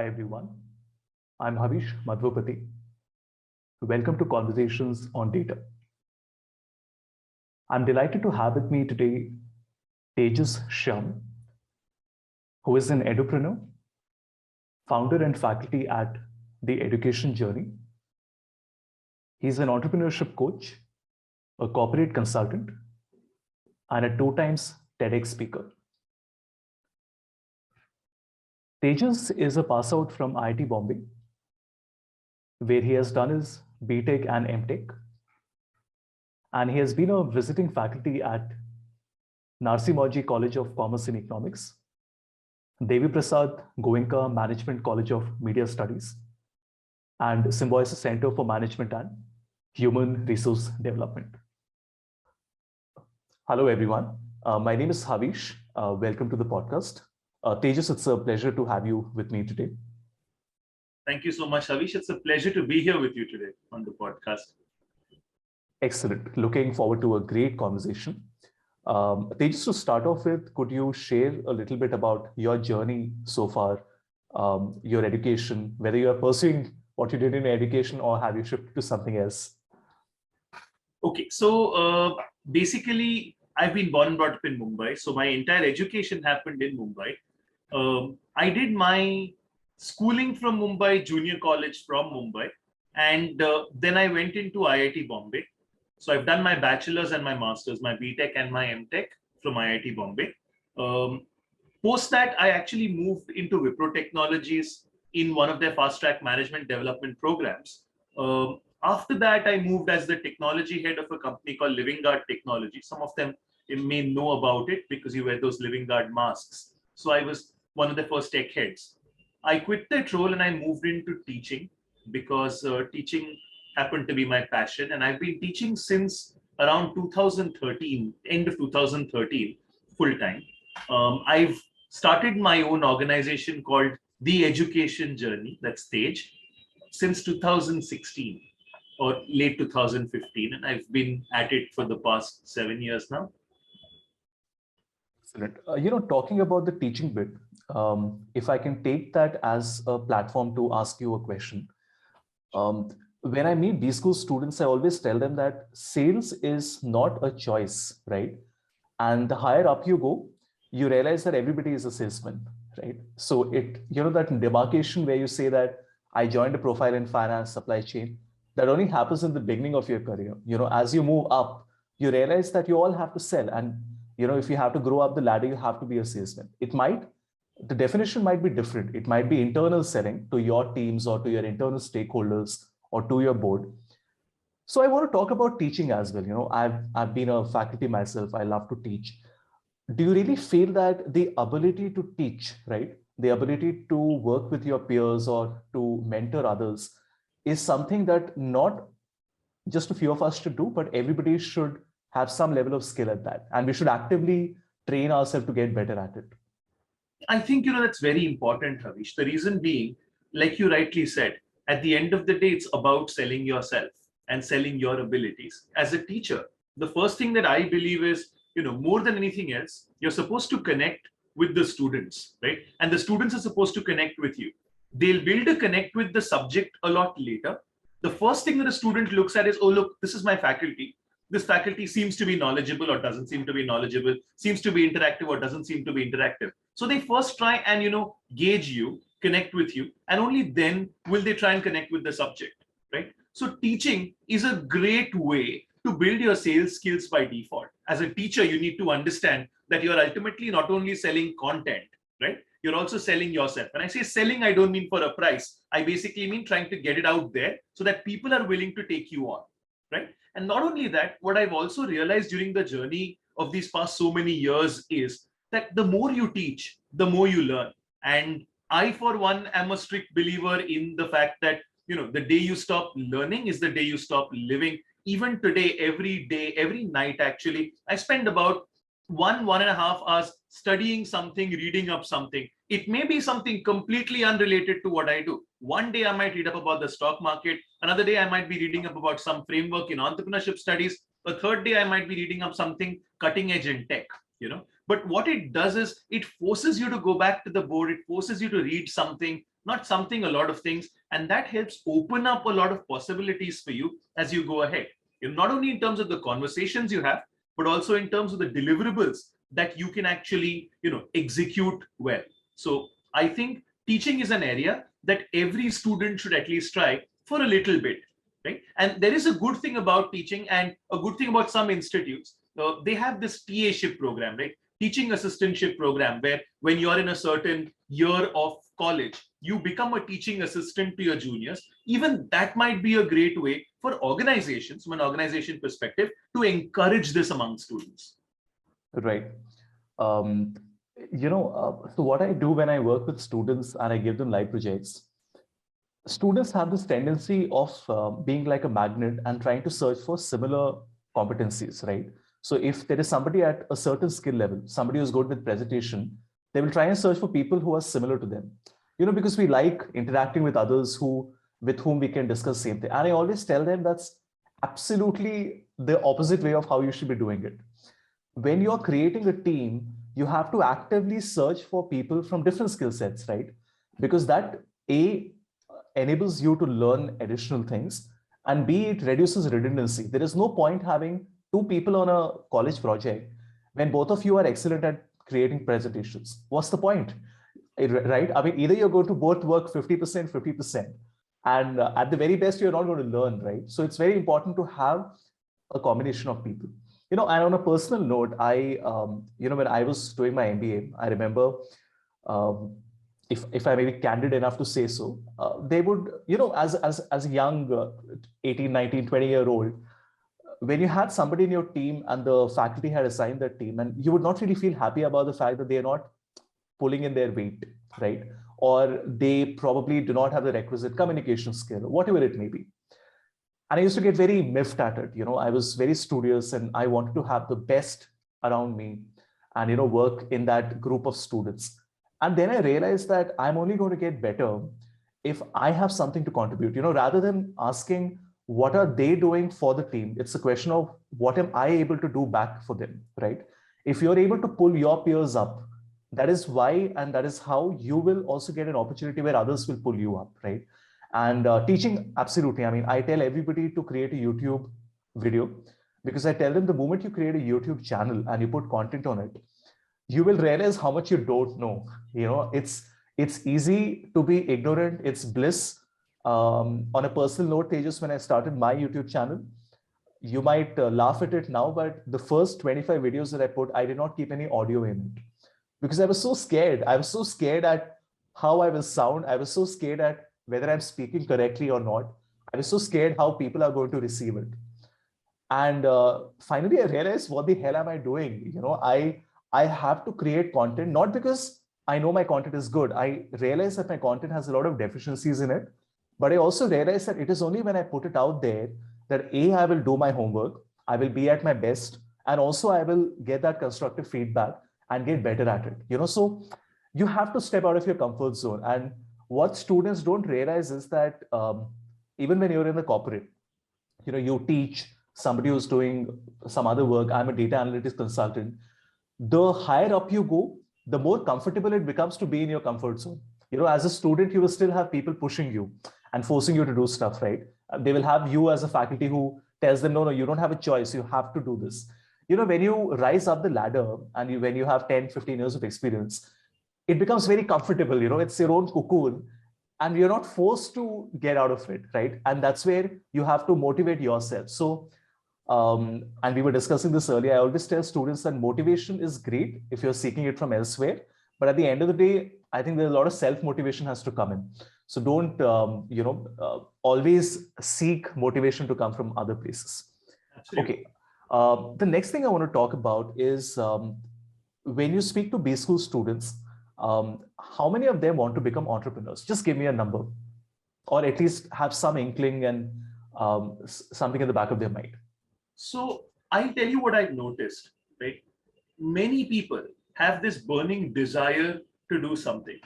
Hi everyone, I'm Havish Madhvapati. Welcome to Conversations on Data. I'm delighted to have with me today Tejas Shyam, who is an Edupreneur, founder and faculty at The Education Journey. He's an entrepreneurship coach, a corporate consultant, and a 2 times TEDx speaker. Tejas is a pass out from IIT Bombay, where he has done his BTech and MTech. And he has been a visiting faculty at Narsimhaji College of Commerce and Economics, Devi Prasad Goenka Management College of Media Studies, and Symbiosis Center for Management and Human Resource Development. Hello, everyone. My name is Havish. Welcome to the podcast. Tejas, it's a pleasure to have you with me today. Thank you so much, Havish. It's a pleasure to be here with you today on the podcast. Excellent. Looking forward to a great conversation. Tejas, to start off with, could you share a little bit about your journey so far, your education, whether you are pursuing what you did in education or have you shifted to something else? Okay, so basically, I've been born and brought up in Mumbai. So my entire education happened in Mumbai. I did my schooling from Mumbai, junior college from Mumbai, and then I went into IIT Bombay. So I've done my bachelor's and my master's, my BTech and my MTech from IIT Bombay. Post that, I actually moved into Wipro Technologies in one of their fast-track management development programs. After that, I moved as the technology head of a company called Living Guard Technology. Some of them may know about it because you wear those Living Guard masks. So I was one of the first tech heads. I quit that role and I moved into teaching because teaching happened to be my passion. And I've been teaching since around 2013, end of 2013, full time. I've started my own organization called The Education Journey, that's Stage, since 2016 or late 2015. And I've been at it for the past 7 years now. Excellent. Talking about the teaching bit, if I can take that as a platform to ask you a question. When I meet B-School students, I always tell them that sales is not a choice, right? And the higher up you go, you realize that everybody is a salesman, right? So that demarcation where you say that I joined a profile in finance, supply chain, that only happens in the beginning of your career. As you move up, you realize that you all have to sell. And, if you have to grow up the ladder, you have to be a salesman. The definition might be different. It might be internal selling to your teams or to your internal stakeholders or to your board. So I want to talk about teaching as well. I've been a faculty myself. I love to teach. Do you really feel that the ability to teach, right? The ability to work with your peers or to mentor others is something that not just a few of us should do, but everybody should have some level of skill at that. And we should actively train ourselves to get better at it. I think, that's very important, Havish. The reason being, like you rightly said, at the end of the day, it's about selling yourself and selling your abilities. As a teacher, the first thing that I believe is, more than anything else, you're supposed to connect with the students, right? And the students are supposed to connect with you. They'll build a connect with the subject a lot later. The first thing that a student looks at is, oh, look, this is my faculty. This faculty seems to be knowledgeable or doesn't seem to be knowledgeable, seems to be interactive or doesn't seem to be interactive. So they first try and, gauge you, connect with you, and only then will they try and connect with the subject, right? So teaching is a great way to build your sales skills by default. As a teacher, you need to understand that you're ultimately not only selling content, right? You're also selling yourself. When I say selling, I don't mean for a price. I basically mean trying to get it out there so that people are willing to take you on, right? And not only that, what I've also realized during the journey of these past so many years is that the more you teach, the more you learn. And I, for one, am a strict believer in the fact that, the day you stop learning is the day you stop living. Even today, every day, every night, actually, I spend about 1.5 hours studying something, reading up something. It may be something completely unrelated to what I do. One day I might read up about the stock market. Another day I might be reading up about some framework in entrepreneurship studies. A third day I might be reading up something cutting edge in tech. But what it does is it forces you to go back to the board. It forces you to read something not something, a lot of things. And that helps open up a lot of possibilities for you as you go ahead. Not only in terms of the conversations you have, but also in terms of the deliverables that you can actually, execute well. So I think teaching is an area that every student should at least try for a little bit, right? And there is a good thing about teaching, and a good thing about some institutes. They have this TA-ship program, right? Teaching assistantship program, where when you're in a certain year of college, you become a teaching assistant to your juniors. Even that might be a great way for organizations, from an organization perspective, to encourage this among students. Right. So what I do when I work with students and I give them live projects, students have this tendency of being like a magnet and trying to search for similar competencies, right? So if there is somebody at a certain skill level, somebody who's good with presentation, they will try and search for people who are similar to them, because we like interacting with others with whom we can discuss same thing. And I always tell them that's absolutely the opposite way of how you should be doing it. When you're creating a team, you have to actively search for people from different skill sets, right? Because that enables you to learn additional things, and B, it reduces redundancy. There is no point having two people on a college project when both of you are excellent at creating presentations. What's the point, right? I mean, either you're going to both work 50%, 50%, and at the very best, you're not going to learn, right? So it's very important to have a combination of people. And on a personal note, when I was doing my MBA, I remember, if I may be candid enough to say so, they would, as a young 18, 19, 20-year-old, when you had somebody in your team and the faculty had assigned that team, and you would not really feel happy about the fact that they're not pulling in their weight, right? Or they probably do not have the requisite communication skill, whatever it may be. And I used to get very miffed at it. I was very studious and I wanted to have the best around me and, work in that group of students. And then I realized that I'm only going to get better if I have something to contribute, rather than asking what are they doing for the team. It's a question of what am I able to do back for them, right? If you're able to pull your peers up, that is why, and that is how you will also get an opportunity where others will pull you up, right? And teaching, absolutely. I mean, I tell everybody to create a YouTube video, because I tell them the moment you create a YouTube channel and you put content on it, you will realize how much you don't know. It's easy to be ignorant. It's bliss. On a personal note, Tejas, when I started my YouTube channel, you might laugh at it now, but the first 25 videos that I put, I did not keep any audio in it because I was so scared. I was so scared at how I will sound. I was so scared at whether I'm speaking correctly or not. I was so scared how people are going to receive it. And finally, I realized, what the hell am I doing? I have to create content, not because I know my content is good. I realize that my content has a lot of deficiencies in it, but I also realize that it is only when I put it out there that I will do my homework, I will be at my best, and also I will get that constructive feedback and get better at it. So you have to step out of your comfort zone. And what students don't realize is that even when you're in the corporate, you teach somebody who's doing some other work. I'm a data analytics consultant. The higher up you go, the more comfortable it becomes to be in your comfort zone. As a student, you will still have people pushing you and forcing you to do stuff, right? They will have you as a faculty who tells them, no, you don't have a choice. You have to do this. When you rise up the ladder and when you have 10, 15 years of experience, it becomes very comfortable. It's your own cocoon and you're not forced to get out of it, right? And that's where you have to motivate yourself. So, and we were discussing this earlier, I always tell students that motivation is great if you're seeking it from elsewhere. But at the end of the day, I think there's a lot of self-motivation has to come in. So don't, always seek motivation to come from other places. Absolutely. Okay. The next thing I want to talk about is when you speak to B school students, how many of them want to become entrepreneurs? Just give me a number, or at least have some inkling and something in the back of their mind. So I'll tell you what I've noticed, right? Many people have this burning desire to do something.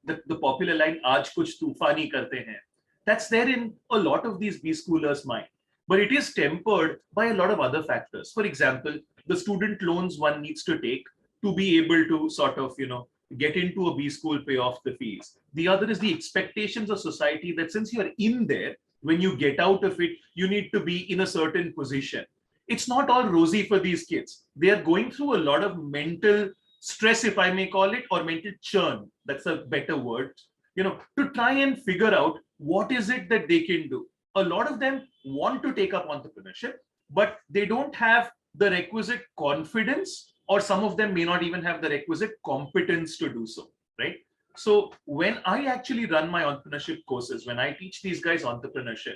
The popular line, "Aaj kuch tufani karte hain," that's there in a lot of these B schoolers' mind. But it is tempered by a lot of other factors. For example, the student loans one needs to take to be able to sort of, get into a B school, pay off the fees. The other is the expectations of society that since you're in there, when you get out of it, you need to be in a certain position. It's not all rosy for these kids. They are going through a lot of mental stress, if I may call it, or mental churn. That's a better word, to try and figure out what is it that they can do. A lot of them want to take up entrepreneurship, but they don't have the requisite confidence, or some of them may not even have the requisite competence to do so, right? So when I actually run my entrepreneurship courses, when I teach these guys entrepreneurship,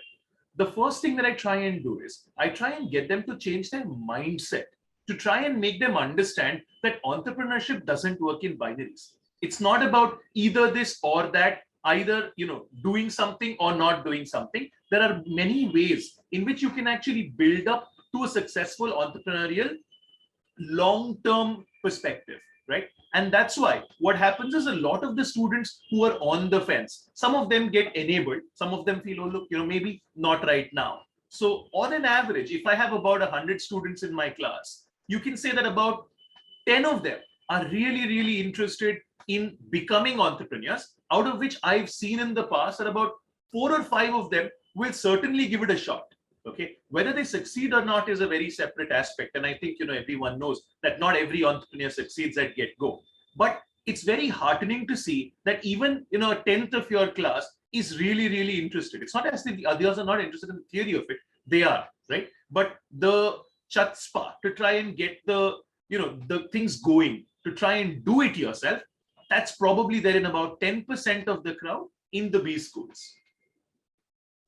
the first thing that I try and do is I try and get them to change their mindset, to try and make them understand that entrepreneurship doesn't work in binaries. It's not about either this or that, either doing something or not doing something. There are many ways in which you can actually build up to a successful entrepreneurial long-term perspective, right? And that's why what happens is a lot of the students who are on the fence, some of them get enabled, some of them feel, oh look, maybe not right now. So on an average, if I have about 100 students in my class, you can say that about 10 of them are really, really interested in becoming entrepreneurs, out of which I've seen in the past that about 4 or 5 of them will certainly give it a shot. Okay, whether they succeed or not is a very separate aspect, and I think everyone knows that not every entrepreneur succeeds at get-go. But it's very heartening to see that even a tenth of your class is really, really interested. It's not as if the others are not interested in the theory of it; they are, right? But the chutzpah to try and get the the things going, to try and do it yourself, that's probably there in about 10% of the crowd in the B schools.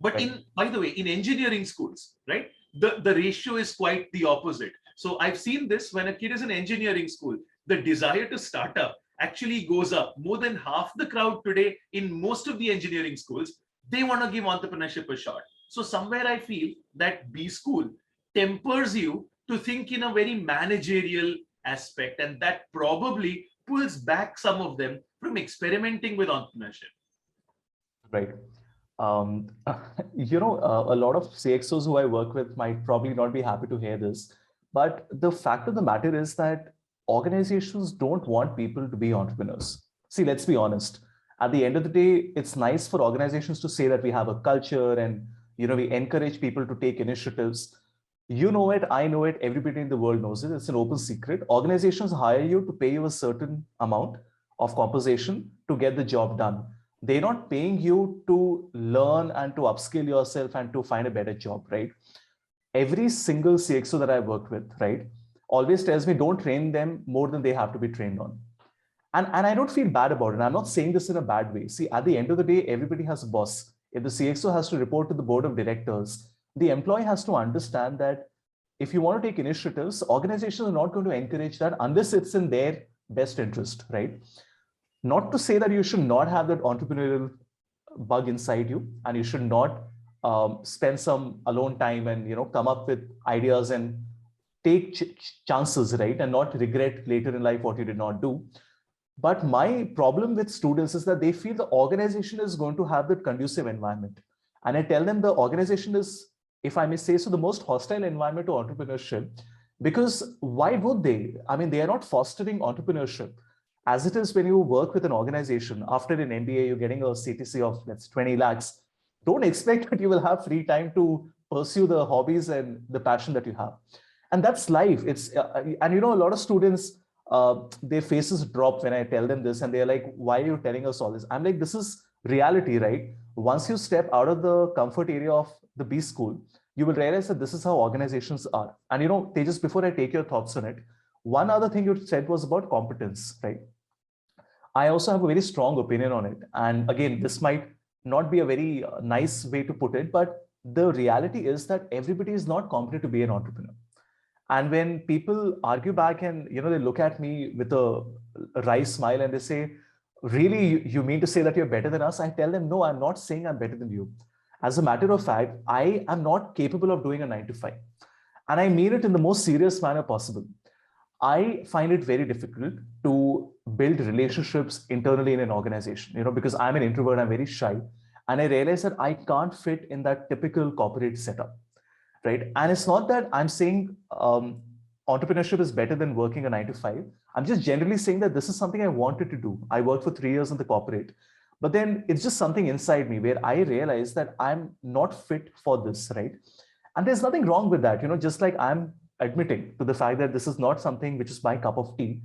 But by the way, in engineering schools, right, the ratio is quite the opposite. So I've seen this when a kid is in engineering school, the desire to start up actually goes up. More than half the crowd today in most of the engineering schools, they want to give entrepreneurship a shot. So somewhere I feel that B school tempers you to think in a very managerial aspect, and that probably pulls back some of them from experimenting with entrepreneurship. Right. A lot of CXOs who I work with might probably not be happy to hear this, but the fact of the matter is that organizations don't want people to be entrepreneurs. See, let's be honest. At the end of the day, it's nice for organizations to say that we have a culture and we encourage people to take initiatives. You know it, I know it, everybody in the world knows it. It's an open secret. Organizations hire you to pay you a certain amount of compensation to get the job done. They're not paying you to learn and to upskill yourself and to find a better job, right? Every single CXO that I work with, right, always tells me don't train them more than they have to be trained on. And I don't feel bad about it. I'm not saying this in a bad way. See, at the end of the day, everybody has a boss. If the CXO has to report to the board of directors, the employee has to understand that if you want to take initiatives, organizations are not going to encourage that unless it's in their best interest, right? Not to say that you should not have that entrepreneurial bug inside you, and you should not spend some alone time and come up with ideas and take chances, right, and not regret later in life what you did not do. But my problem with students is that they feel the organization is going to have that conducive environment, and I tell them the organization is, if I may say so, the most hostile environment to entrepreneurship. Because why would they? I mean, they are not fostering entrepreneurship. As it is when you work with an organization, after an MBA, you're getting a CTC of, let's 20 lakhs. Don't expect that you will have free time to pursue the hobbies and the passion that you have. And that's life. It's and a lot of students, their faces drop when I tell them this, and they're like, why are you telling us all this? I'm like, this is reality, right? Once you step out of the comfort area of the B school, you will realize that this is how organizations are. And Tejas, before I take your thoughts on it, one other thing you said was about competence, right? I also have a very strong opinion on it. And again, this might not be a very nice way to put it, but the reality is that everybody is not competent to be an entrepreneur. And when people argue back and they look at me with a wry smile and they say, really, you mean to say that you're better than us? I tell them, no, I'm not saying I'm better than you. As a matter of fact, I am not capable of doing a 9-to-5. And I mean it in the most serious manner possible. I find it very difficult to build relationships internally in an organization, because I'm an introvert, I'm very shy. And I realize that I can't fit in that typical corporate setup, right? And it's not that I'm saying entrepreneurship is better than working a 9 to 5. I'm just generally saying that this is something I wanted to do. I worked for 3 years in the corporate, but then it's just something inside me where I realized that I'm not fit for this, right? And there's nothing wrong with that, just like I'm admitting to the fact that this is not something which is my cup of tea.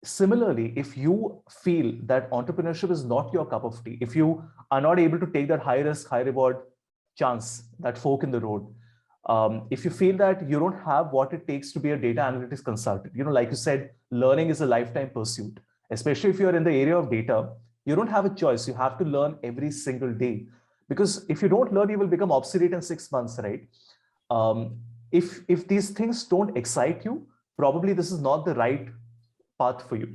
Similarly, if you feel that entrepreneurship is not your cup of tea, if you are not able to take that high risk, high reward chance, that fork in the road, if you feel that you don't have what it takes to be a data analytics consultant, like you said, learning is a lifetime pursuit, especially if you're in the area of data, you don't have a choice. You have to learn every single day, because if you don't learn, you will become obsolete in 6 months, right? If these things don't excite you, probably this is not the right path for you.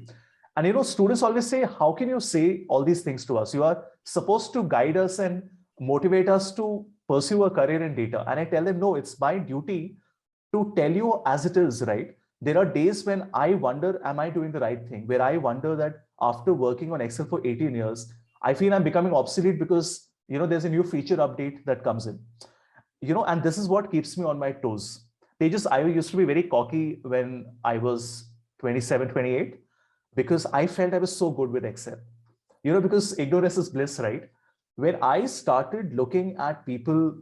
And students always say, how can you say all these things to us? You are supposed to guide us and motivate us to pursue a career in data. And I tell them, no, it's my duty to tell you as it is, right? There are days when I wonder, am I doing the right thing? Where I wonder that after working on Excel for 18 years, I feel I'm becoming obsolete because, there's a new feature update that comes in. And this is what keeps me on my toes. I used to be very cocky when I was 27, 28, because I felt I was so good with Excel. Because ignorance is bliss, right? When I started looking at people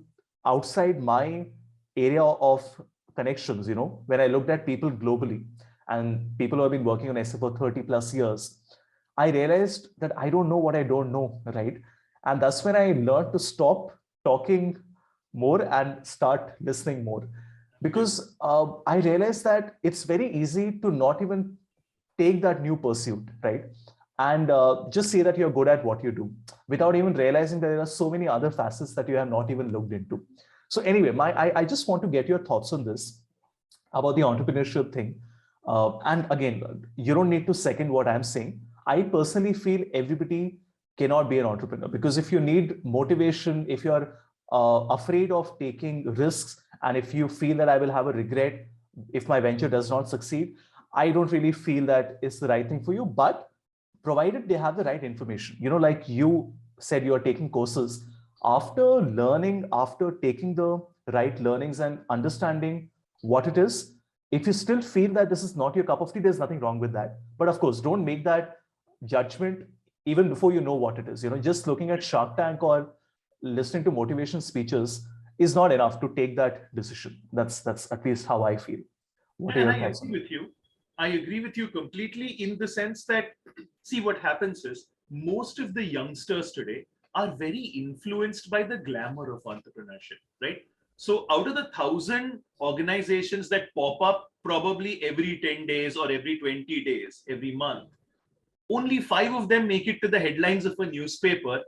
outside my area of connections, when I looked at people globally and people who have been working on Excel for 30 plus years, I realized that I don't know what I don't know, right? And that's when I learned to stop talking more and start listening more. Because I realized that it's very easy to not even take that new pursuit, right? And just say that you're good at what you do without even realizing that there are so many other facets that you have not even looked into. So anyway, I just want to get your thoughts on this, about the entrepreneurship thing. And again, you don't need to second what I'm saying. I personally feel everybody cannot be an entrepreneur, because if you need motivation, if you're afraid of taking risks, and if you feel that I will have a regret if my venture does not succeed, I don't really feel that it's the right thing for you. But provided they have the right information, like you said, you're taking courses. After learning, after taking the right learnings and understanding what it is, if you still feel that this is not your cup of tea, there's nothing wrong with that. But of course, don't make that judgment even before you know what it is. Just looking at Shark Tank or listening to motivation speeches is not enough to take that decision. That's at least how I feel. What are And your I thoughts agree on that? with you. I agree with you completely, in the sense that, see, what happens is most of the youngsters today are very influenced by the glamour of entrepreneurship, right? So out of the 1,000 organizations that pop up probably every 10 days or every 20 days, every month, only 5 of them make it to the headlines of a newspaper,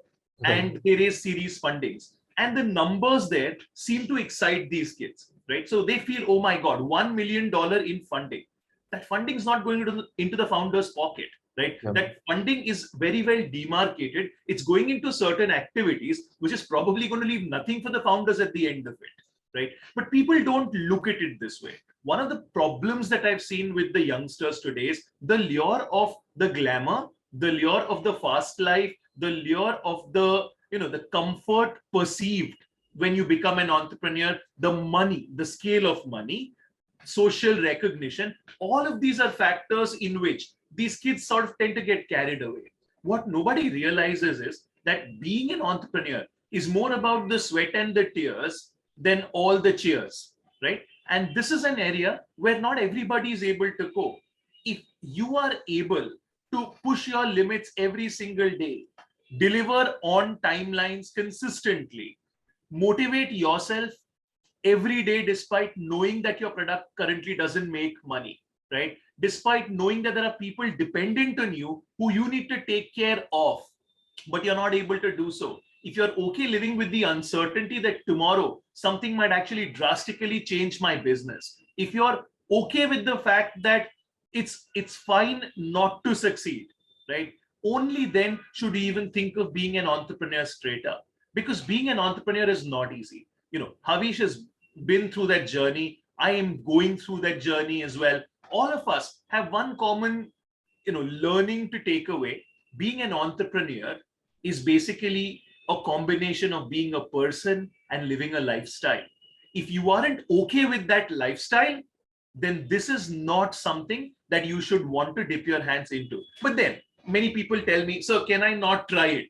and they raise series fundings. And the numbers there seem to excite these kids, right? So they feel, oh my God, $1 million in funding. That funding is not going into the founder's pocket, right? Yeah. That funding is very well demarcated. It's going into certain activities, which is probably going to leave nothing for the founders at the end of it, right? But people don't look at it this way. One of the problems that I've seen with the youngsters today is the lure of the glamour, the lure of the fast life, the lure of the the comfort perceived when you become an entrepreneur, the money, the scale of money, social recognition. All of these are factors in which these kids sort of tend to get carried away. What nobody realizes is that being an entrepreneur is more about the sweat and the tears than all the cheers, right? And this is an area where not everybody is able to go. If you are able to push your limits every single day, deliver on timelines consistently, motivate yourself every day despite knowing that your product currently doesn't make money, right? Despite knowing that there are people dependent on you who you need to take care of, but you're not able to do so. If you're okay living with the uncertainty that tomorrow something might actually drastically change my business, if you're okay with the fact that it's fine not to succeed, right? Only then should you even think of being an entrepreneur straight up. Because being an entrepreneur is not easy. Havish has been through that journey. I am going through that journey as well. All of us have one common, learning to take away. Being an entrepreneur is basically a combination of being a person and living a lifestyle. If you aren't okay with that lifestyle, then this is not something that you should want to dip your hands into. But then many people tell me, so can I not try it?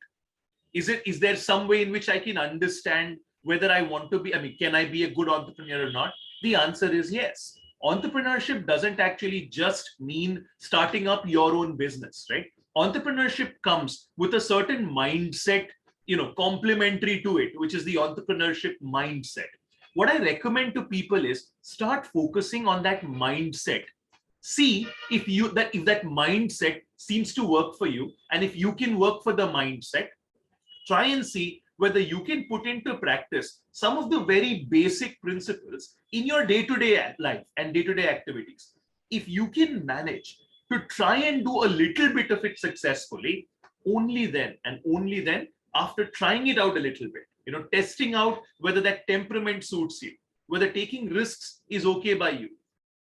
Is there some way in which I can understand whether I want to be, I mean, can I be a good entrepreneur or not? The answer is yes. Entrepreneurship doesn't actually just mean starting up your own business, right? Entrepreneurship comes with a certain mindset, complementary to it, which is the entrepreneurship mindset. What I recommend to people is start focusing on that mindset. See if that mindset seems to work for you, and if you can work for the mindset, try and see whether you can put into practice some of the very basic principles in your day-to-day life and day-to-day activities. If you can manage to try and do a little bit of it successfully, only then and only then, after trying it out a little bit, testing out whether that temperament suits you, whether taking risks is okay by you.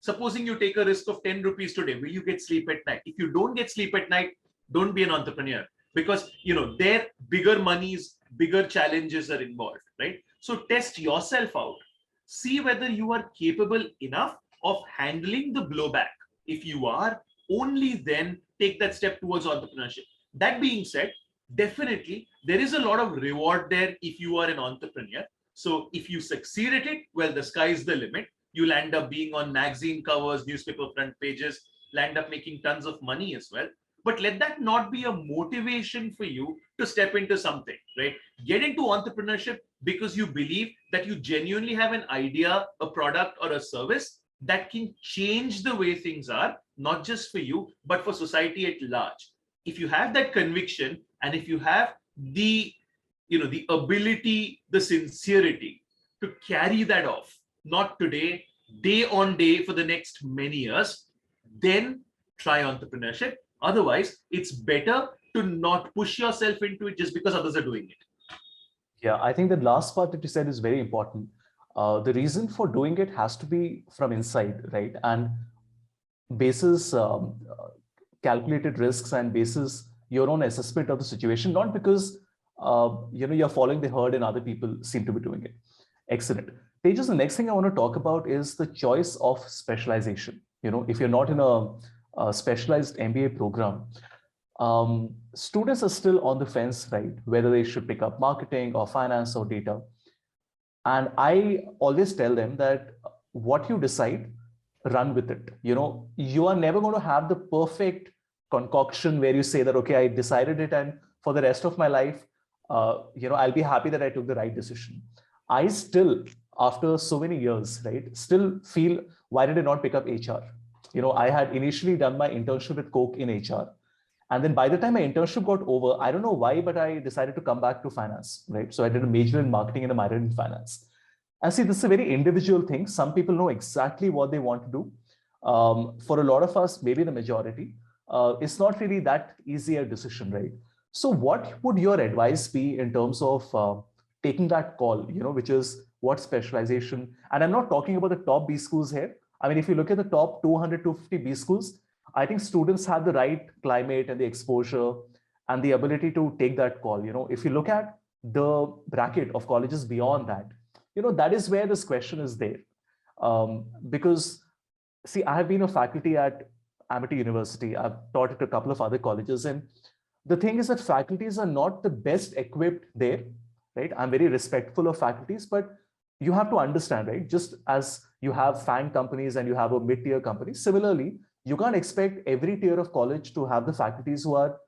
Supposing you take a risk of 10 rupees today, will you get sleep at night? If you don't get sleep at night, don't be an entrepreneur, because their bigger monies, bigger challenges are involved, right? So test yourself out, see whether you are capable enough of handling the blowback. If you are, only then take that step towards entrepreneurship. That being said, definitely there is a lot of reward there if you are an entrepreneur. So if you succeed at it, well, the sky is the limit. You'll end up being on magazine covers, newspaper front pages, you'll end up making tons of money as well. But let that not be a motivation for you to step into something, right? Get into entrepreneurship because you believe that you genuinely have an idea, a product, or a service that can change the way things are, not just for you, but for society at large. If you have that conviction, and if you have the ability, the sincerity to carry that off, not today, day on day for the next many years, then try entrepreneurship. Otherwise, it's better to not push yourself into it just because others are doing it. Yeah, I think the last part that you said is very important. The reason for doing it has to be from inside, right? And basis calculated risks and basis your own assessment of the situation, not because you're following the herd and other people seem to be doing it. Excellent. Tejas, the next thing I want to talk about is the choice of specialization. If you're not in a specialized MBA program, students are still on the fence, right? Whether they should pick up marketing or finance or data. And I always tell them that what you decide, run with it. You are never going to have the perfect concoction where you say that, okay, I decided it, and for the rest of my life, I'll be happy that I took the right decision. I still, after so many years, right, still feel, why did I not pick up HR? I had initially done my internship with Coke in HR. And then by the time my internship got over, I don't know why, but I decided to come back to finance, right? So I did a major in marketing and a minor in finance. And see, this is a very individual thing. Some people know exactly what they want to do. For a lot of us, maybe the majority, it's not really that easy a decision, right? So what would your advice be in terms of taking that call, which is what specialization? And I'm not talking about the top B schools here. I mean, if you look at the top 200, 250 B schools, I think students have the right climate and the exposure and the ability to take that call. If you look at the bracket of colleges beyond that, that is where this question is there. Because, see, I have been a faculty at Amity University. I've taught at a couple of other colleges. And the thing is that faculties are not the best equipped there, right? I'm very respectful of faculties, but you have to understand, right? Just as you have FANG companies and you have a mid-tier company, similarly, you can't expect every tier of college to have the faculties who are,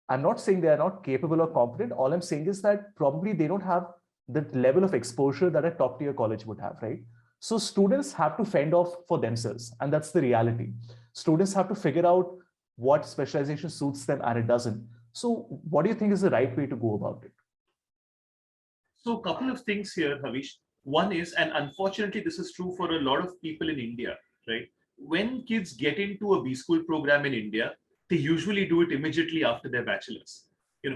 I'm not saying they are not capable or competent. All I'm saying is that probably they don't have the level of exposure that a top tier college would have, right? So students have to fend off for themselves. And that's the reality. Students have to figure out what specialization suits them and it doesn't. So what do you think is the right way to go about it? So a couple of things here, Havish. One is, and unfortunately, this is true for a lot of people in India, right? When kids get into a B school program in India, they usually do it immediately after their bachelor's.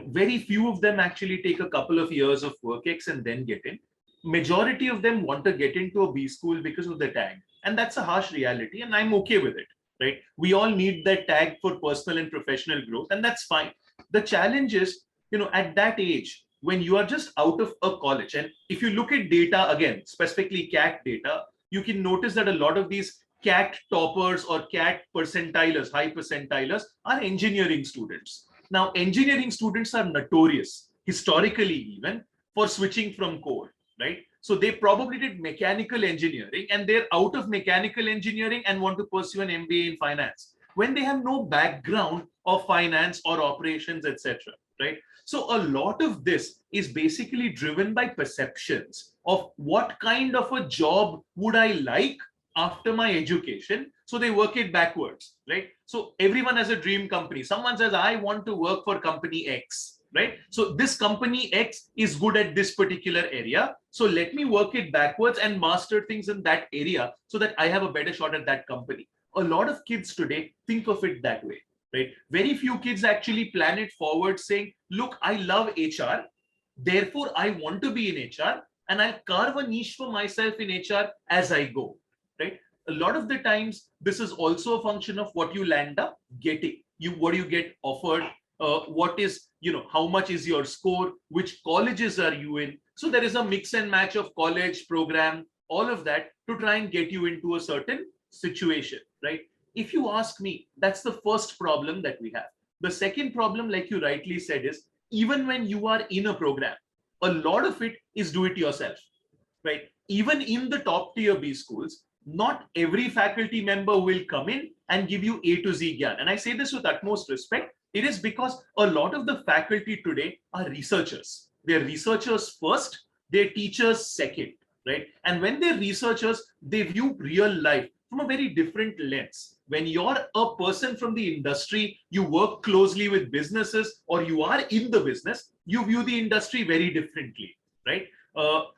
Very few of them actually take a couple of years of work ex and then get in. Majority of them want to get into a B school because of the tag. And that's a harsh reality, and I'm okay with it, right? We all need that tag for personal and professional growth, and that's fine. The challenge is, at that age, when you are just out of a college, and if you look at data again, specifically CAT data, you can notice that a lot of these CAT toppers or CAT percentilers, high percentilers, are engineering students. Now, engineering students are notorious, historically even, for switching from core, right? So they probably did mechanical engineering and they're out of mechanical engineering and want to pursue an MBA in finance when they have no background of finance or operations, etc. Right? So a lot of this is basically driven by perceptions of what kind of a job would I like after my education. So they work it backwards, right? So everyone has a dream company. Someone says, I want to work for company X, right? So this company X is good at this particular area. So let me work it backwards and master things in that area so that I have a better shot at that company. A lot of kids today think of it that way, right? Very few kids actually plan it forward saying, look, I love HR. Therefore, I want to be in HR and I'll carve a niche for myself in HR as I go, right? A lot of the times, this is also a function of what you land up getting. What you get offered, what is, how much is your score, which colleges are you in. So there is a mix and match of college, program, all of that to try and get you into a certain situation, right? If you ask me, that's the first problem that we have. The second problem, like you rightly said, is even when you are in a program, a lot of it is do it yourself, right? Even in the top tier B schools, not every faculty member will come in and give you A to Z gyan. And I say this with utmost respect. It is because a lot of the faculty today are researchers. They're researchers first, they're teachers second, right? And when they're researchers, they view real life from a very different lens. When you're a person from the industry, you work closely with businesses or you are in the business, you view the industry very differently, right?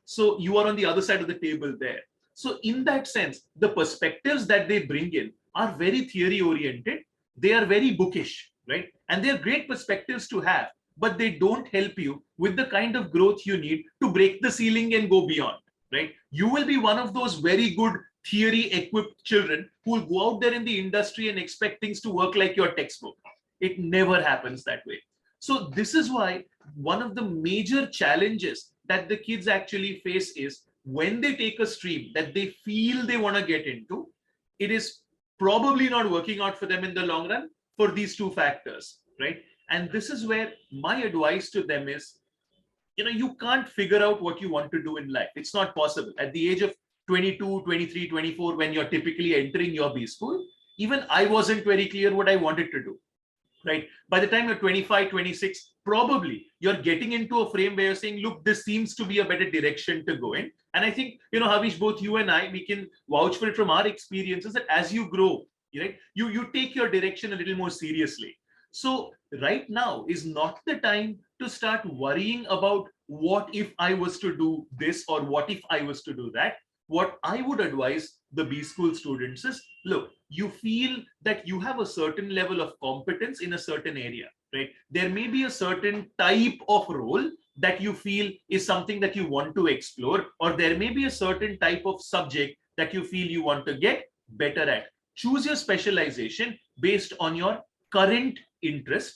So you are on the other side of the table there. So in that sense, the perspectives that they bring in are very theory oriented. They are very bookish, right? And they're great perspectives to have, but they don't help you with the kind of growth you need to break the ceiling and go beyond, right? You will be one of those very good theory equipped children who will go out there in the industry and expect things to work like your textbook. It never happens that way. So this is why one of the major challenges that the kids actually face is when they take a stream that they feel they want to get into, it is probably not working out for them in the long run for these two factors, right? And this is where my advice to them is, you can't figure out what you want to do in life. It's not possible. At the age of 22, 23, 24, when you're typically entering your B school, even I wasn't very clear what I wanted to do, right? By the time you're 25, 26, probably you're getting into a frame where you're saying, look, this seems to be a better direction to go in. And I think, Havish, both you and I, we can vouch for it from our experiences that as you grow, right, you take your direction a little more seriously. So right now is not the time to start worrying about what if I was to do this or what if I was to do that. What I would advise the B school students is, look, you feel that you have a certain level of competence in a certain area, right? There may be a certain type of role that you feel is something that you want to explore, or there may be a certain type of subject that you feel you want to get better at. Choose your specialization based on your current interest,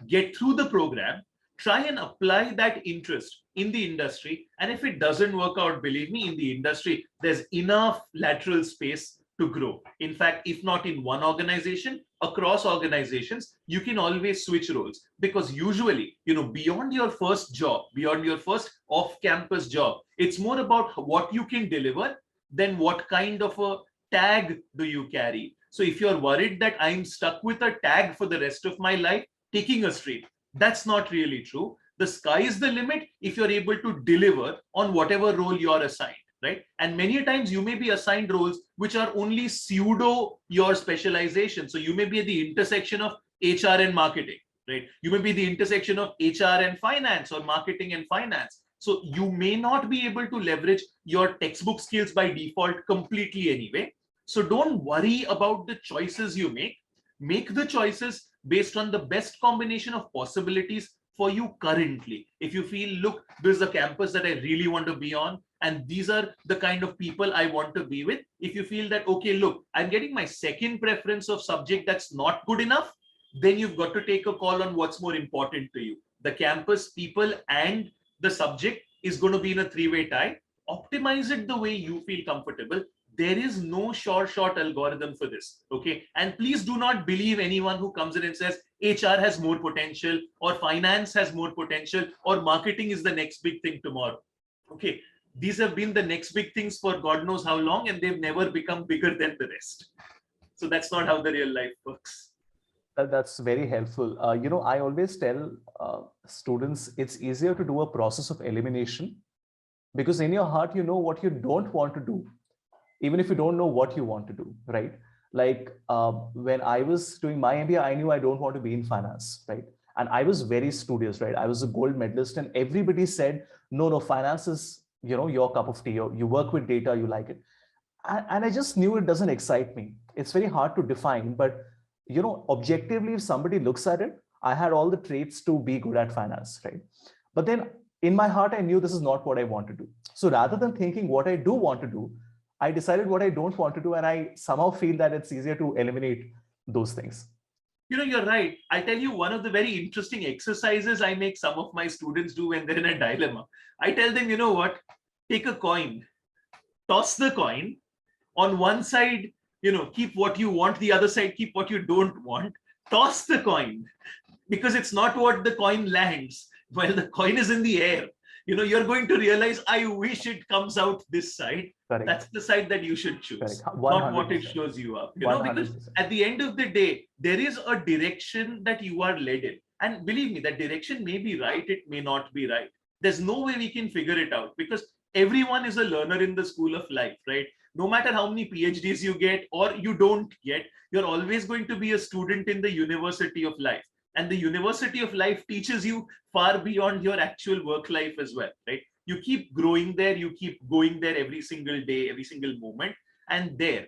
get through the program, try and apply that interest in the industry. And if it doesn't work out, believe me, in the industry, there's enough lateral space to grow. In fact, if not in one organization, across organizations, you can always switch roles, because usually, beyond your first job, beyond your first off-campus job, it's more about what you can deliver than what kind of a tag do you carry. So if you're worried that I'm stuck with a tag for the rest of my life, taking a stream, that's not really true. The sky is the limit if you're able to deliver on whatever role you're assigned, right? And many times you may be assigned roles which are only pseudo your specialization. So you may be at the intersection of HR and marketing, right? You may be the intersection of HR and finance or marketing and finance. So you may not be able to leverage your textbook skills by default completely anyway. So don't worry about the choices you make. Make the choices based on the best combination of possibilities for you currently. If you feel, look, this is a campus that I really want to be on, and these are the kind of people I want to be with. If you feel that, okay, look, I'm getting my second preference of subject that's not good enough, then you've got to take a call on what's more important to you. The campus, people, and the subject is going to be in a three-way tie. Optimize it the way you feel comfortable. There is no short algorithm for this. Okay. And please do not believe anyone who comes in and says HR has more potential, or finance has more potential, or marketing is the next big thing tomorrow. Okay. These have been the next big things for God knows how long, and they've never become bigger than the rest. So that's not how the real life works. That's very helpful. I always tell students it's easier to do a process of elimination, because in your heart, you know what you don't want to do, even if you don't know what you want to do, right? Like when I was doing my MBA, I knew I don't want to be in finance, right? And I was very studious, right? I was a gold medalist, and everybody said, no, finance is, your cup of tea. You work with data, you like it. And I just knew it doesn't excite me. It's very hard to define, but objectively, if somebody looks at it, I had all the traits to be good at finance, right? But then in my heart, I knew this is not what I want to do. So rather than thinking what I do want to do, I decided what I don't want to do, and I somehow feel that it's easier to eliminate those things. You're right. I'll tell you one of the very interesting exercises I make some of my students do when they're in a dilemma. I tell them, you know what? Take a coin, toss the coin. On one side, keep what you want, the other side, keep what you don't want. Toss the coin, because it's not what the coin lands. While the coin is in the air, you're going to realize, I wish it comes out this side. Correct. That's the side that you should choose, 100%. not what it shows you up. Because at the end of the day, there is a direction that you are led in. And believe me, that direction may be right, it may not be right. There's no way we can figure it out, because everyone is a learner in the school of life, right? No matter how many PhDs you get or you don't get, you're always going to be a student in the university of life. And the university of life teaches you far beyond your actual work life as well, right? You keep growing there, you keep going there every single day, every single moment. And there,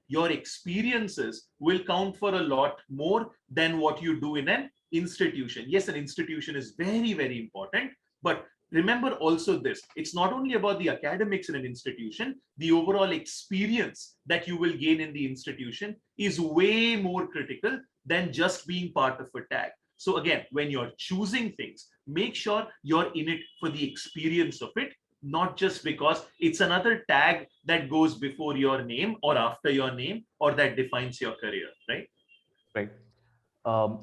your experiences will count for a lot more than what you do in an institution. Yes, an institution is very, very important, but remember also this, it's not only about the academics in an institution, the overall experience that you will gain in the institution is way more critical than just being part of a tag. So again, when you're choosing things, make sure you're in it for the experience of it, not just because it's another tag that goes before your name or after your name, or that defines your career, right? Right.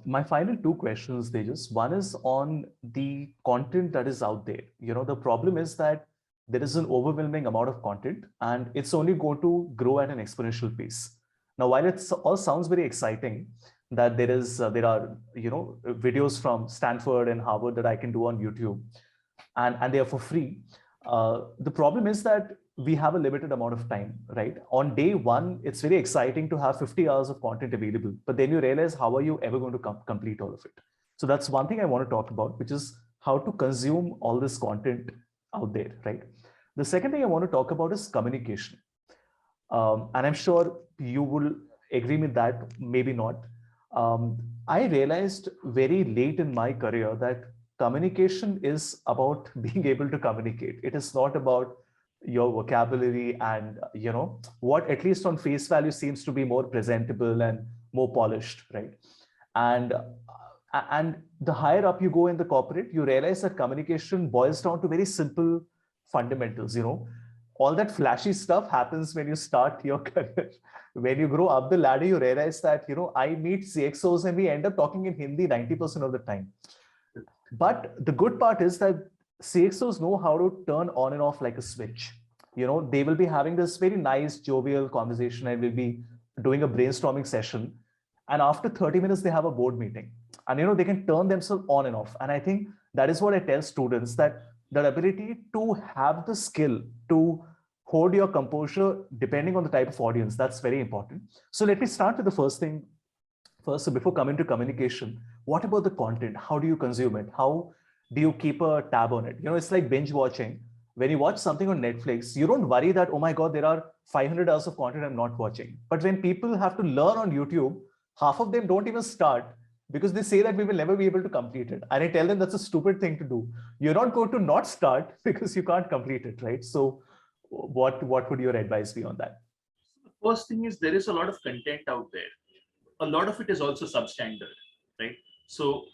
My final two questions, Tejas. One is on the content that is out there. The problem is that there is an overwhelming amount of content, and it's only going to grow at an exponential pace. Now, while it all sounds very exciting that there are videos from Stanford and Harvard that I can do on YouTube, and they are for free. The problem is that we have a limited amount of time, right? On day one, it's very exciting to have 50 hours of content available, but then you realize, how are you ever going to complete all of it? So that's one thing I want to talk about, which is how to consume all this content out there, right? The second thing I want to talk about is communication. And I'm sure you will agree with that, maybe not. I realized very late in my career that communication is about being able to communicate. It is not about your vocabulary and what, at least on face value, seems to be more presentable and more polished, right? And the higher up you go in the corporate, you realize that communication boils down to very simple fundamentals. All that flashy stuff happens when you start your career. When you grow up the ladder, you realize that I meet CXOs and we end up talking in Hindi 90% of the time. But the good part is that CXOs know how to turn on and off like a switch. They will be having this very nice, jovial conversation, and we'll be doing a brainstorming session. And after 30 minutes, they have a board meeting. And they can turn themselves on and off. And I think that is what I tell students, that the ability to have the skill to hold your composure depending on the type of audience, that's very important. So let me start with the first thing first. So before coming to communication, what about the content? How do you consume it? How do you keep a tab on it? It's like binge watching. When you watch something on Netflix, you don't worry that, oh my God, there are 500 hours of content I'm not watching. But when people have to learn on YouTube, half of them don't even start because they say that we will never be able to complete it. And I tell them that's a stupid thing to do. You're not going to not start because you can't complete it, right? So what would your advice be on that? The first thing is, there is a lot of content out there. A lot of it is also substandard, right? So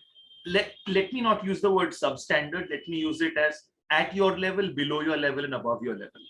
let me not use the word substandard. Let me use it as at your level, below your level, and above your level,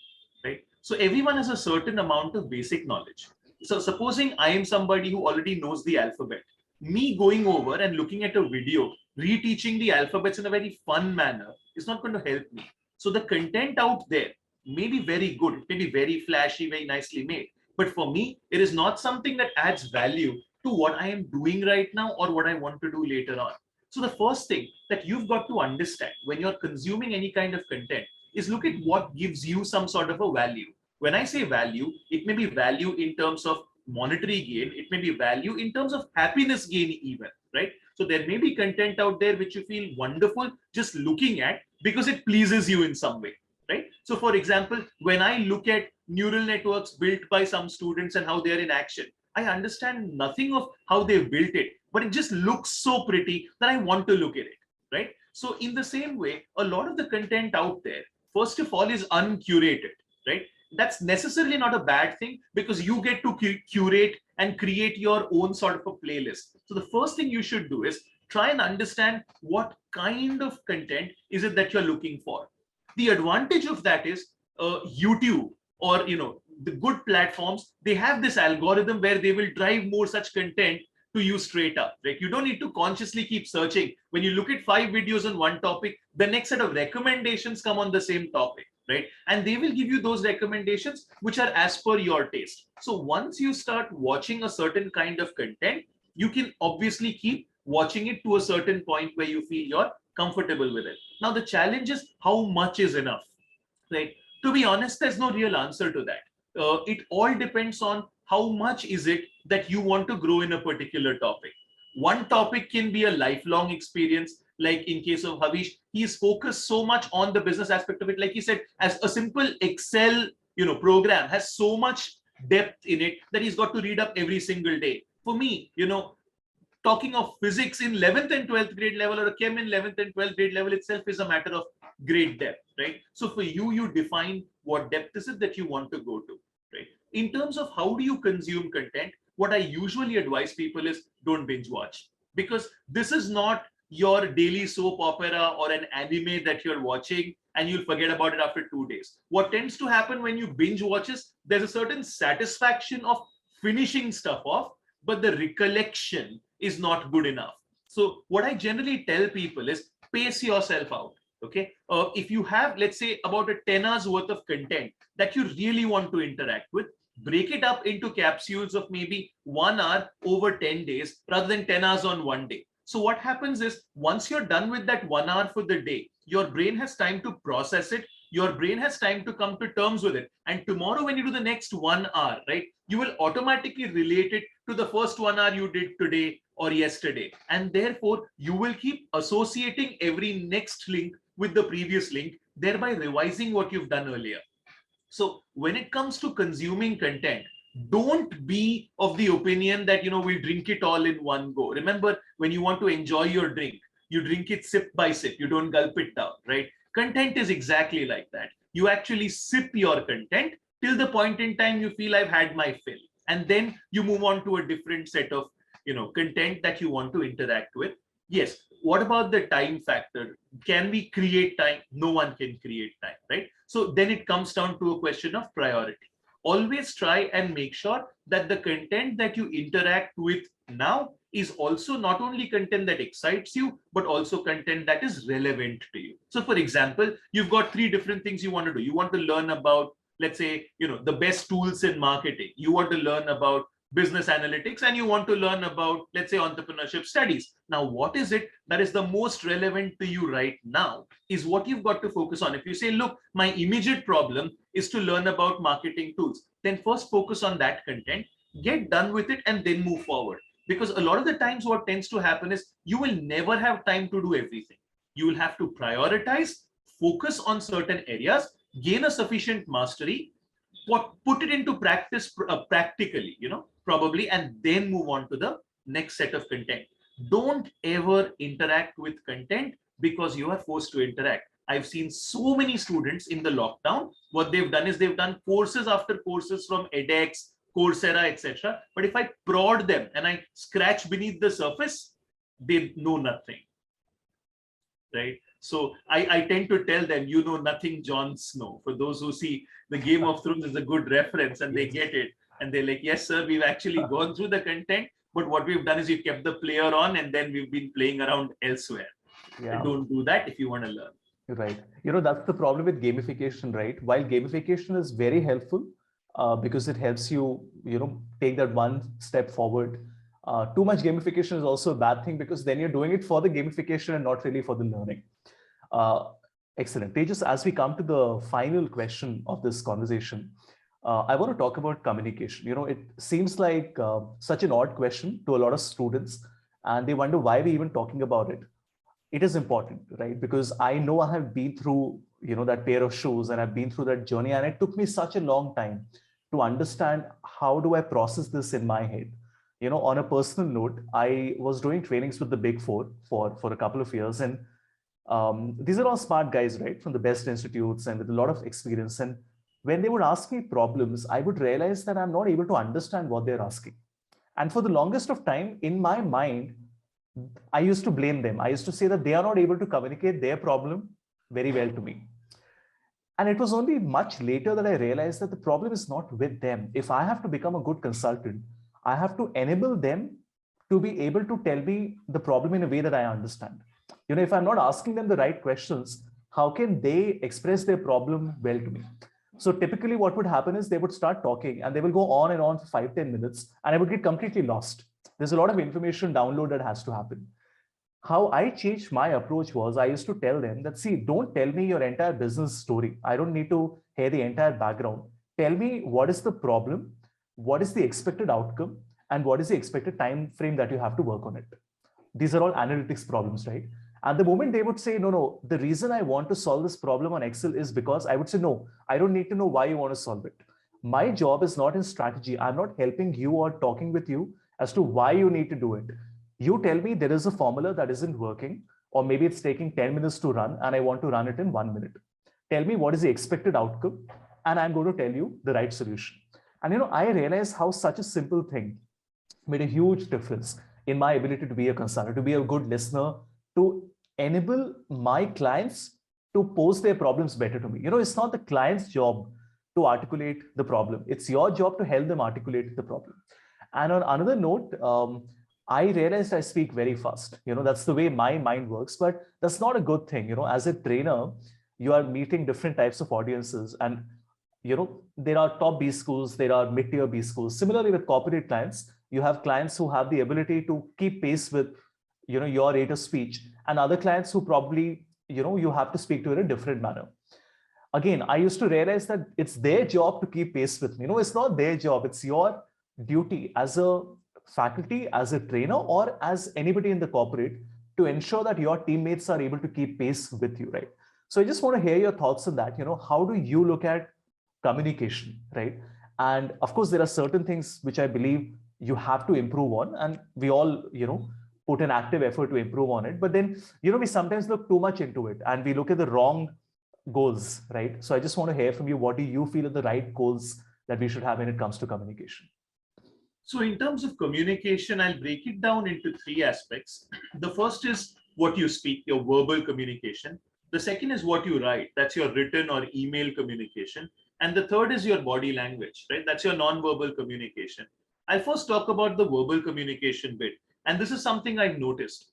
right? So everyone has a certain amount of basic knowledge. So supposing I am somebody who already knows the alphabet, me going over and looking at a video, reteaching the alphabets in a very fun manner is not going to help me. So the content out there may be very good, it may be very flashy, very nicely made. But for me, it is not something that adds value to what I am doing right now or what I want to do later on. So the first thing that you've got to understand when you're consuming any kind of content is look at what gives you some sort of a value. When I say value, it may be value in terms of monetary gain, it may be value in terms of happiness gain even, right? So there may be content out there which you feel wonderful just looking at because it pleases you in some way, right? So for example, when I look at neural networks built by some students and how they are in action, I understand nothing of how they've built it, but it just looks so pretty that I want to look at it, right? So in the same way, a lot of the content out there, first of all, is uncurated, right? That's necessarily not a bad thing because you get to curate and create your own sort of a playlist. So the first thing you should do is try and understand what kind of content is it that you're looking for. The advantage of that is YouTube or the good platforms, they have this algorithm where they will drive more such content to you straight up. Like you don't need to consciously keep searching. When you look at 5 videos on one topic, the next set of recommendations come on the same topic, right? And they will give you those recommendations which are as per your taste. So once you start watching a certain kind of content, you can obviously keep watching it to a certain point where you feel you're comfortable with it. Now the challenge is how much is enough, right? To be honest, there's no real answer to that. It all depends on how much is it that you want to grow in a particular topic. One topic can be a lifelong experience. Like in case of Havish, he's focused so much on the business aspect of it. Like he said, as a simple Excel, program has so much depth in it that he's got to read up every single day. For me, talking of physics in 11th and 12th grade level or a chem in 11th and 12th grade level itself is a matter of great depth, right? So for you, you define what depth is it that you want to go to, right? In terms of how do you consume content, what I usually advise people is don't binge watch, because this is not your daily soap opera or an anime that you're watching and you'll forget about it after 2 days. What tends to happen when you binge watches, there's a certain satisfaction of finishing stuff off, but the recollection is not good enough. So what I generally tell people is pace yourself out. Okay. If you have, let's say, about a 10 hours worth of content that you really want to interact with, break it up into capsules of maybe 1 hour over 10 days rather than 10 hours on one day. So what happens is once you're done with that 1 hour for the day, your brain has time to process it. Your brain has time to come to terms with it. And tomorrow when you do the next 1 hour, right, you will automatically relate it to the first 1 hour you did today or yesterday. And therefore, you will keep associating every next link with the previous link, thereby revising what you've done earlier. So when it comes to consuming content, don't be of the opinion that, we'll drink it all in one go. Remember, when you want to enjoy your drink, you drink it sip by sip. You don't gulp it down, right? Content is exactly like that. You actually sip your content till the point in time you feel I've had my fill. And then you move on to a different set of, content that you want to interact with. Yes. What about the time factor? Can we create time? No one can create time, right? So then it comes down to a question of priority. Always try and make sure that the content that you interact with now is also not only content that excites you, but also content that is relevant to you. So for example, you've got 3 different things you want to do. You want to learn about, let's say, the best tools in marketing. You want to learn about business analytics, and you want to learn about, let's say, entrepreneurship studies. Now, what is it that is the most relevant to you right now is what you've got to focus on. If you say, look, my immediate problem is to learn about marketing tools, then first focus on that content, get done with it, and then move forward. Because a lot of the times what tends to happen is you will never have time to do everything. You will have to prioritize, focus on certain areas, gain a sufficient mastery, put it into practice practically, probably, and then move on to the next set of content. Don't ever interact with content because you are forced to interact. I've seen so many students in the lockdown. What they've done is they've done courses after courses from edX, Coursera, etc. But if I prod them and I scratch beneath the surface, they know nothing, right? So I tend to tell them, you know nothing, Jon Snow. For those who see the Game of Thrones is a good reference and they get it. And they're like, yes, sir, we've actually gone through the content. But what we've done is we've kept the player on and then we've been playing around elsewhere. Yeah. Don't do that if you want to learn. Right. That's the problem with gamification, right? While gamification is very helpful because it helps you, take that one step forward. Too much gamification is also a bad thing because then you're doing it for the gamification and not really for the learning. Uh, Excellent. Tejas, as we come to the final question of this conversation, I want to talk about communication. It seems like such an odd question to a lot of students, and they wonder why we're even talking about it. It is important, right? Because I know I have been through, that pair of shoes and I've been through that journey. And it took me such a long time to understand how do I process this in my head. On a personal note, I was doing trainings with the Big Four for a couple of years. And these are all smart guys, right? From the best institutes and with a lot of experience. And when they would ask me problems, I would realize that I'm not able to understand what they're asking. And for the longest of time in my mind, I used to blame them. I used to say that they are not able to communicate their problem very well to me. And it was only much later that I realized that the problem is not with them. If I have to become a good consultant, I have to enable them to be able to tell me the problem in a way that I understand. If I'm not asking them the right questions, how can they express their problem well to me? So typically what would happen is they would start talking and they will go on and on for 5-10 minutes and I would get completely lost. There's a lot of information download that has to happen. How I changed my approach was I used to tell them that, see, don't tell me your entire business story. I don't need to hear the entire background. Tell me what is the problem, what is the expected outcome, and what is the expected time frame that you have to work on it. These are all analytics problems, right? And the moment they would say, no, the reason I want to solve this problem on Excel is because, I would say, no, I don't need to know why you want to solve it. My job is not in strategy. I'm not helping you or talking with you as to why you need to do it. You tell me there is a formula that isn't working, or maybe it's taking 10 minutes to run and I want to run it in 1 minute. Tell me what is the expected outcome and I'm going to tell you the right solution. And I realized how such a simple thing made a huge difference in my ability to be a consultant, to be a good listener, to enable my clients to pose their problems better to me. It's not the client's job to articulate the problem. It's your job to help them articulate the problem. And on another note, I realized I speak very fast. That's the way my mind works, but that's not a good thing. As a trainer, you are meeting different types of audiences and, there are top B schools, there are mid-tier B schools. Similarly with corporate clients, you have clients who have the ability to keep pace with, your rate of speech, and other clients who probably, you have to speak to in a different manner. Again, I used to realize that it's their job to keep pace with me. It's not their job. It's your duty as a faculty, as a trainer, or as anybody in the corporate to ensure that your teammates are able to keep pace with you, right? So I just want to hear your thoughts on that. How do you look at communication, right? And of course, there are certain things which I believe you have to improve on, and we all, put an active effort to improve on it. But then, we sometimes look too much into it and we look at the wrong goals, right? So I just want to hear from you, what do you feel are the right goals that we should have when it comes to communication? So in terms of communication, I'll break it down into 3 aspects. The first is what you speak, your verbal communication. The second is what you write. That's your written or email communication. And the third is your body language, right? That's your non-verbal communication. I'll first talk about the verbal communication bit. And this is something I've noticed.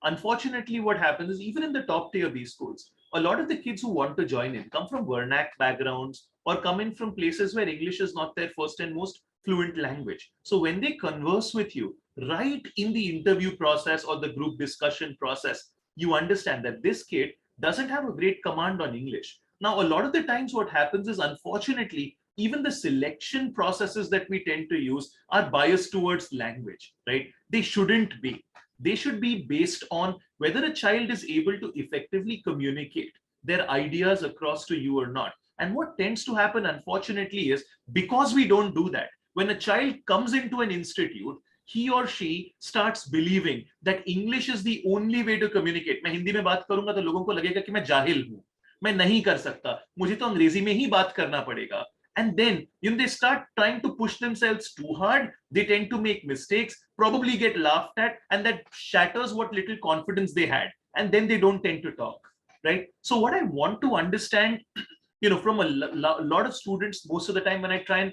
Unfortunately, what happens is even in the top tier B schools, a lot of the kids who want to join in come from vernac backgrounds or come in from places where English is not their first and most fluent language. So when they converse with you, right in the interview process or the group discussion process, you understand that this kid doesn't have a great command on English. Now, a lot of the times what happens is, unfortunately, even the selection processes that we tend to use are biased towards language, right? They shouldn't be. They should be based on whether a child is able to effectively communicate their ideas across to you or not. And what tends to happen, unfortunately, is because we don't do that, when a child comes into an institute, he or she starts believing that English is the only way to communicate. मैं हिंदी में बात करूंगा तो लोगों को लगेगा कि मैं जाहिल हूं, मैं नहीं कर सकता, मुझे तो अंग्रेजी में ही बात करना पड़ेगा. And then, they start trying to push themselves too hard. They tend to make mistakes, probably get laughed at, and that shatters what little confidence they had. And then they don't tend to talk. right? So what I want to understand, from a lot of students, most of the time when I try and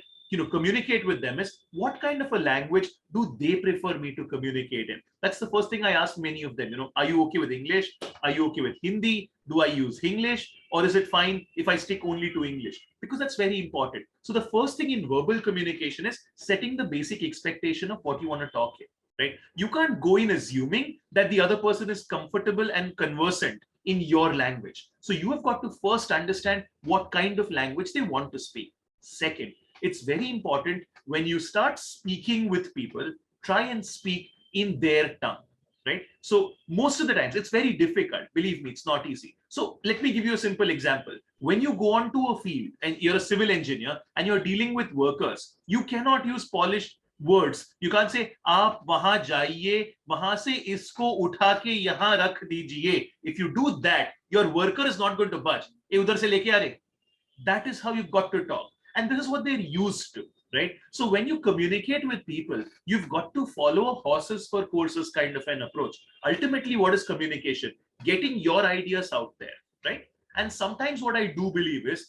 communicate with them, is what kind of a language do they prefer me to communicate in? That's the first thing I ask many of them. Are you okay with English? Are you okay with Hindi? Do I use English, or is it fine if I stick only to English? Because that's very important. So the first thing in verbal communication is setting the basic expectation of what you want to talk in, right? You can't go in assuming that the other person is comfortable and conversant in your language. So you have got to first understand what kind of language they want to speak. Second, it's very important when you start speaking with people, try and speak in their tongue, right? So most of the times it's very difficult. Believe me, it's not easy. So let me give you a simple example. When you go onto a field and you're a civil engineer and you're dealing with workers, you cannot use polished words. You can't say आप वहां जाइए, वहां से इसको उठा के यहाँ रख दीजिए. If you do that, your worker is not going to budge. ये उधर से लेके आ रहे. That is how you've got to talk. And this is what they're used to, right? So when you communicate with people, you've got to follow a horses for courses kind of an approach. Ultimately, what is communication? Getting your ideas out there, right? And sometimes what I do believe is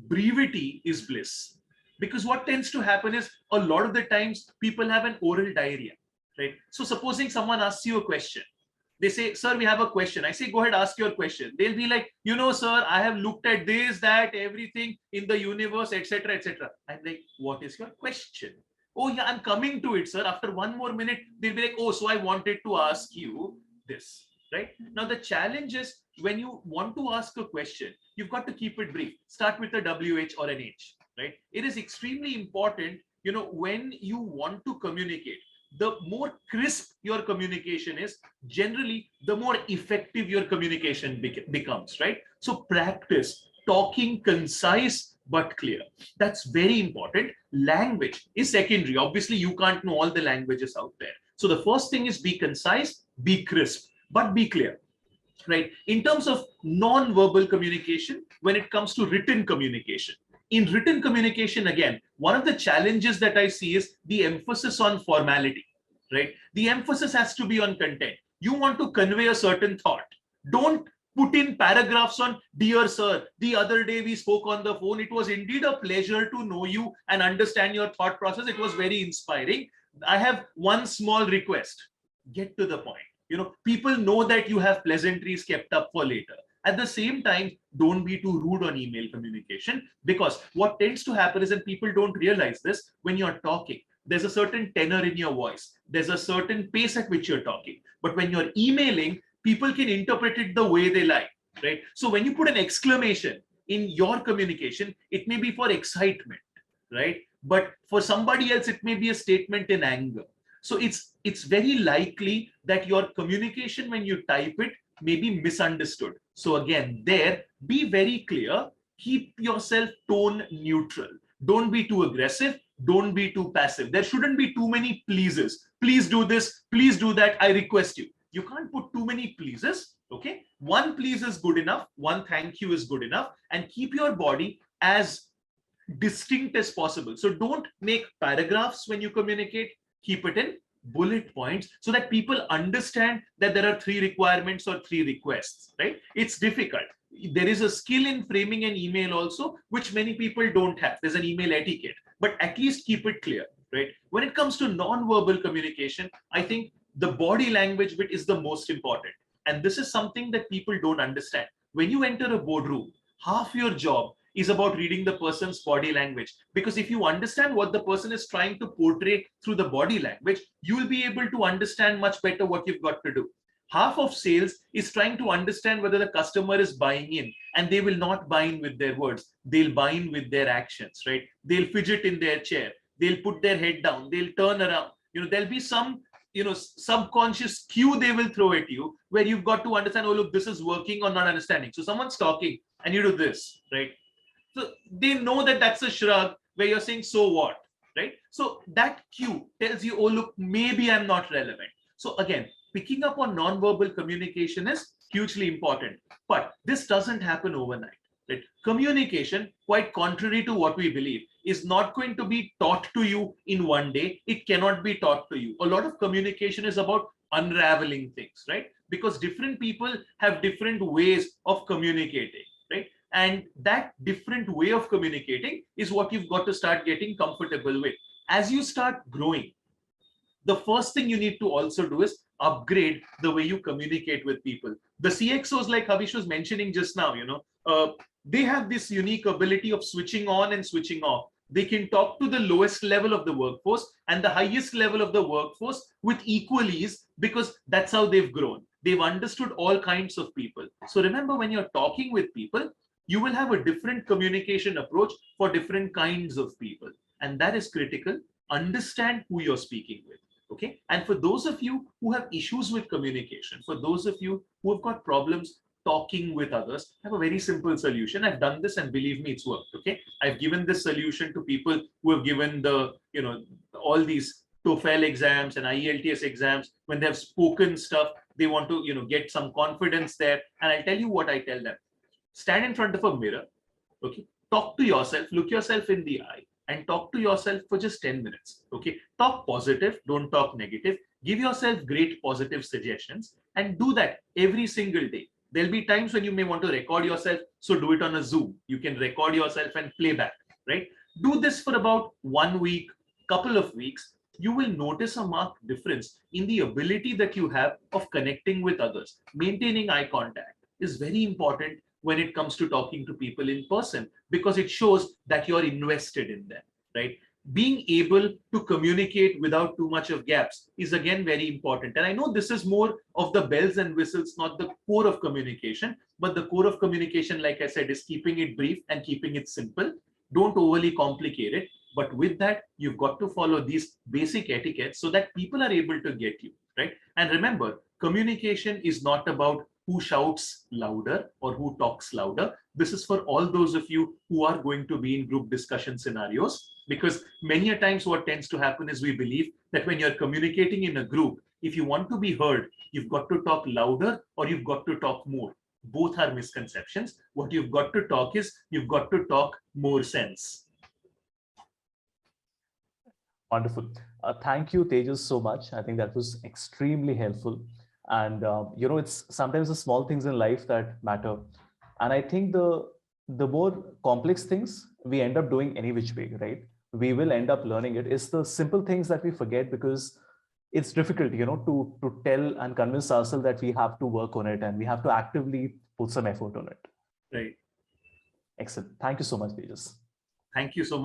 brevity is bliss. Because what tends to happen is a lot of the times people have an oral diarrhea, right? So supposing someone asks you a question, they say, sir, we have a question. I say, go ahead, ask your question. They'll be like, sir, I have looked at this, that, everything in the universe, etc., etc. I'm like, what is your question? Oh, yeah, I'm coming to it, sir. After one more minute, they'll be like, oh, so I wanted to ask you this, right? Now, the challenge is when you want to ask a question, you've got to keep it brief. Start with a WH or an H, right? It is extremely important, when you want to communicate. The more crisp your communication is, generally, the more effective your communication becomes, right? So practice talking concise but clear. That's very important. Language is secondary. Obviously, you can't know all the languages out there. So the first thing is be concise, be crisp, but be clear, right? In terms of non-verbal communication, when it comes to written communication, in written communication, again, one of the challenges that I see is the emphasis on formality, right? The emphasis has to be on content. You want to convey a certain thought. Don't put in paragraphs on, dear sir, the other day we spoke on the phone. It was indeed a pleasure to know you and understand your thought process. It was very inspiring. I have one small request. Get to the point. People know that you have pleasantries kept up for later. At the same time, don't be too rude on email communication, because what tends to happen is that people don't realize this. When you're talking, there's a certain tenor in your voice. There's a certain pace at which you're talking. But when you're emailing, people can interpret it the way they like, right? So when you put an exclamation in your communication, it may be for excitement, right? But for somebody else, it may be a statement in anger. So it's very likely that your communication, when you type it, may be misunderstood. So again, be very clear. Keep yourself tone neutral. Don't be too aggressive. Don't be too passive. There shouldn't be too many pleases. Please do this. Please do that. I request you. You can't put too many pleases. Okay. One please is good enough. One thank you is good enough. And keep your body as distinct as possible. So don't make paragraphs when you communicate. Keep it in bullet points so that people understand that there are 3 requirements or 3 requests, right? It's difficult. There is a skill in framing an email also, which many people don't have. There's an email etiquette, but at least keep it clear, right? When it comes to non-verbal communication, I think the body language bit is the most important. And this is something that people don't understand. When you enter a boardroom, half your job is about reading the person's body language. Because if you understand what the person is trying to portray through the body language, you will be able to understand much better what you've got to do. Half of sales is trying to understand whether the customer is buying in, and they will not buy in with their words. They'll buy in with their actions, right? They'll fidget in their chair. They'll put their head down. They'll turn around. There'll be some, subconscious cue they will throw at you where you've got to understand, oh, look, this is working or not understanding. So someone's talking and you do this, right? So they know that that's a shrug where you're saying, so what, right? So that cue tells you, oh, look, maybe I'm not relevant. So again, picking up on non-verbal communication is hugely important, but this doesn't happen overnight. Right? Communication, quite contrary to what we believe, is not going to be taught to you in one day. It cannot be taught to you. A lot of communication is about unraveling things, right? Because different people have different ways of communicating, right? And that different way of communicating is what you've got to start getting comfortable with. As you start growing, the first thing you need to also do is upgrade the way you communicate with people. The CXOs, like Havish was mentioning just now, they have this unique ability of switching on and switching off. They can talk to the lowest level of the workforce and the highest level of the workforce with equal ease, because that's how they've grown. They've understood all kinds of people. So remember, when you're talking with people, you will have a different communication approach for different kinds of people. And that is critical. Understand who you're speaking with. Okay. And for those of you who have issues with communication, for those of you who have got problems talking with others, I have a very simple solution. I've done this and believe me, it's worked. Okay. I've given this solution to people who have given all these TOEFL exams and IELTS exams. When they have spoken stuff, they want to, get some confidence there. And I'll tell you what I tell them. Stand in front of a mirror. Okay. Talk to yourself, look yourself in the eye, and talk to yourself for just 10 minutes. Okay. Talk positive, don't talk negative. Give yourself great positive suggestions and do that every single day. There'll be times when you may want to record yourself, so do it on a Zoom. You can record yourself and play back, right? Do this for about 1 week, couple of weeks. You will notice a marked difference in the ability that you have of connecting with others. Maintaining eye contact is very important when it comes to talking to people in person, because it shows that you're invested in them, right? Being able to communicate without too much of gaps is again very important. And I know this is more of the bells and whistles, not the core of communication, but the core of communication, like I said, is keeping it brief and keeping it simple. Don't overly complicate it. But with that, you've got to follow these basic etiquettes so that people are able to get you, right? And remember, communication is not about who shouts louder or who talks louder. This is for all those of you who are going to be in group discussion scenarios, because many a times what tends to happen is we believe that when you're communicating in a group, if you want to be heard, you've got to talk louder or you've got to talk more. Both are misconceptions. What you've got to talk is you've got to talk more sense. Wonderful. Thank you, Tejas, so much. I think that was extremely helpful. And it's sometimes the small things in life that matter. And I think the more complex things we end up doing any which way, right? We will end up learning it. It's the simple things that we forget because it's difficult, to tell and convince ourselves that we have to work on it and we have to actively put some effort on it. Right. Excellent. Thank you so much, Tejas. Thank you so much.